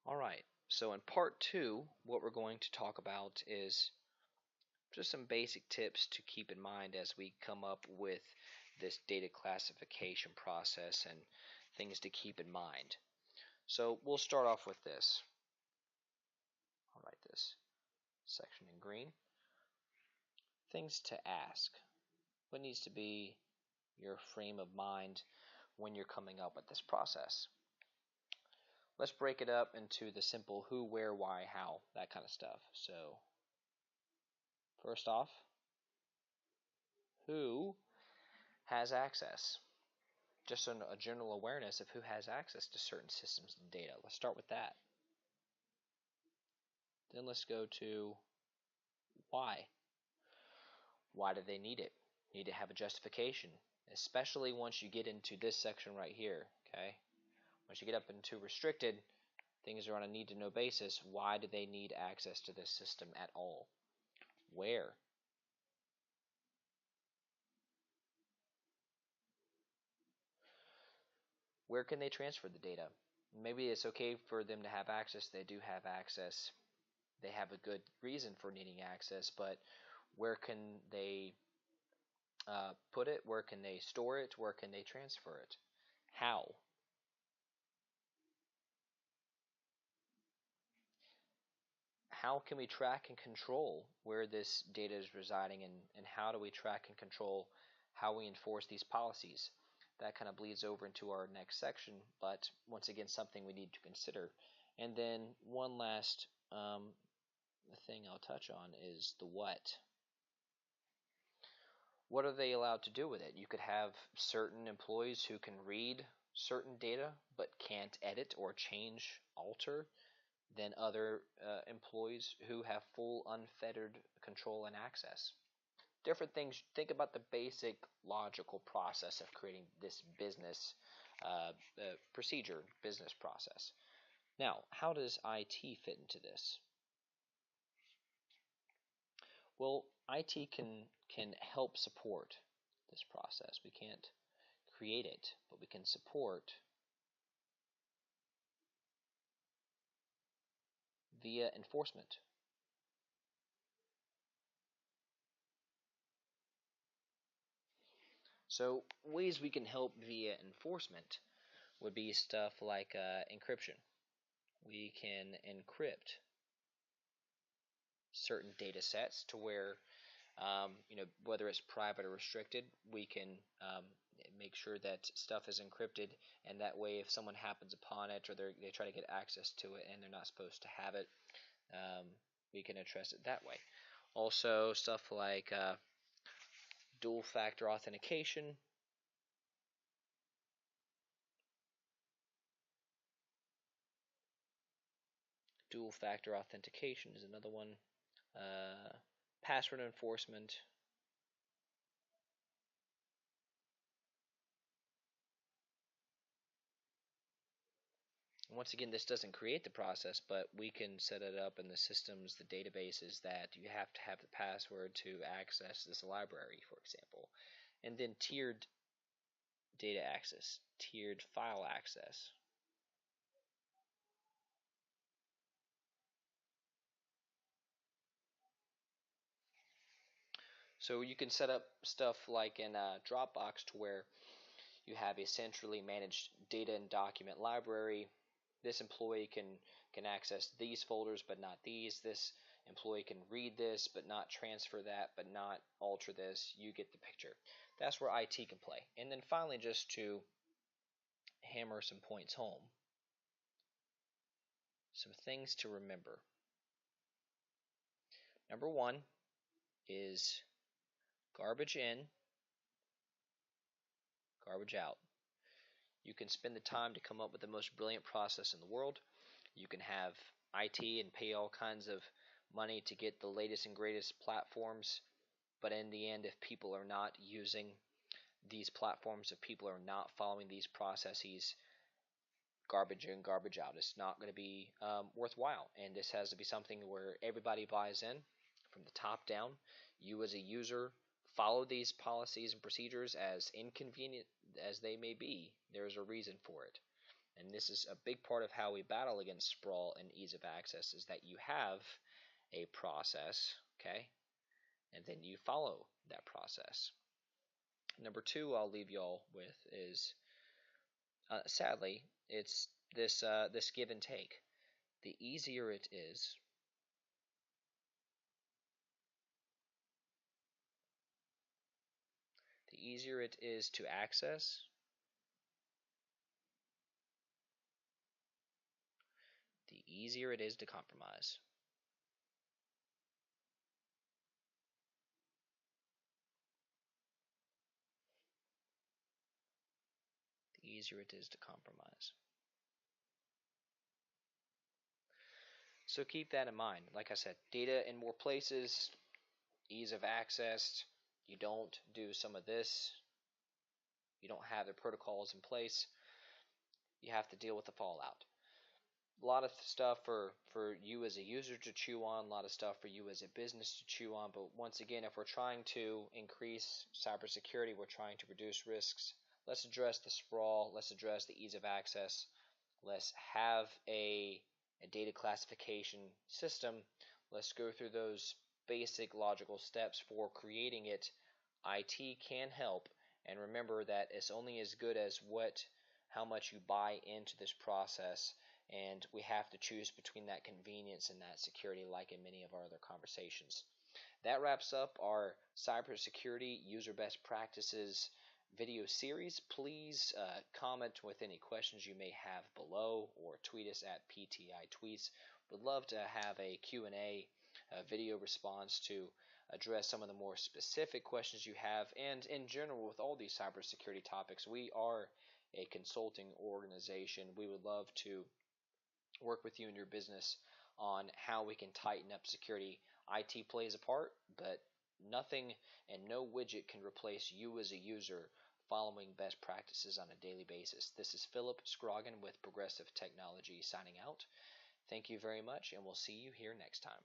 Alright, so in part two, what we're going to talk about is just some basic tips to keep in mind as we come up with this data classification process and things to keep in mind. So we'll start off with this. I'll write this section in green. Things to ask. What needs to be your frame of mind when you're coming up with this process? Let's break it up into the simple who, where, why, how, that kind of stuff. So first off, who has access? Just a general awareness of who has access to certain systems and data. Let's start with that. Then let's go to why. Why do they need it? Need to have a justification, especially once you get into this section right here. Okay, once you get up into restricted, things are on a need to know basis. Why do they need access to this system at all? Where? Where can they transfer the data? Maybe it's okay for them to have access. They do have access. They have a good reason for needing access, but where can they put it? Where can they store it? Where can they transfer it? How? How can we track and control where this data is residing, and how do we track and control how we enforce these policies? That kind of bleeds over into our next section, but once again, something we need to consider. And then one last thing I'll touch on is the what. What are they allowed to do with it? You could have certain employees who can read certain data but can't edit or change, alter, than other employees who have full unfettered control and access. Different things. Think about the basic logical process of creating this business procedure, business process. Now, how does IT fit into this? Well, IT can help support this process. We can't create it, but we can support via enforcement. So ways we can help via enforcement would be stuff like encryption. We can encrypt certain data sets to where whether it's private or restricted, we can make sure that stuff is encrypted, and that way if someone happens upon it or they try to get access to it and they're not supposed to have it, we can address it that way. Also stuff like dual factor authentication. Dual factor authentication is another one. Password enforcement. Once again, this doesn't create the process, but we can set it up in the systems, the databases, that you have to have the password to access this library, for example. And then tiered data access, tiered file access. So you can set up stuff like in Dropbox to where you have a centrally managed data and document library. This employee can access these folders but not these. This employee can read this but not transfer that, but not alter this. You get the picture. That's where IT can play. And then finally, just to hammer some points home, some things to remember. Number one is garbage in, garbage out. You can spend the time to come up with the most brilliant process in the world. You can have IT and pay all kinds of money to get the latest and greatest platforms, but in the end, if people are not using these platforms, if people are not following these processes, garbage in, garbage out, it's not going to be worthwhile. And this has to be something where everybody buys in from the top down. You as a user follow these policies and procedures, as inconvenient as they may be. There's a reason for it. And this is a big part of how we battle against sprawl and ease of access, is that you have a process, okay, and then you follow that process. Number two I'll leave y'all with is, sadly, it's this give and take. The easier it is, to access, the easier it is to compromise. The easier it is to compromise. So keep that in mind. Like I said, data in more places, ease of access. You don't do some of this, you don't have the protocols in place, you have to deal with the fallout. A lot of stuff for you as a user to chew on, a lot of stuff for you as a business to chew on. But once again, if we're trying to increase cybersecurity, we're trying to reduce risks, let's address the sprawl, let's address the ease of access, let's have a data classification system, let's go through those basic logical steps for creating it. IT can help, and remember that it's only as good as how much you buy into this process, and we have to choose between that convenience and that security, like in many of our other conversations. That wraps up our cybersecurity user best practices video series. Please comment with any questions you may have below, or tweet us at PTI Tweets. Would love to have a Q&A video response to address some of the more specific questions you have. And in general, with all these cybersecurity topics, we are a consulting organization. We would love to work with you in your business on how we can tighten up security. IT plays a part, but nothing and no widget can replace you as a user following best practices on a daily basis. This is Philip Scroggin with Progressive Technology signing out. Thank you very much, and we'll see you here next time.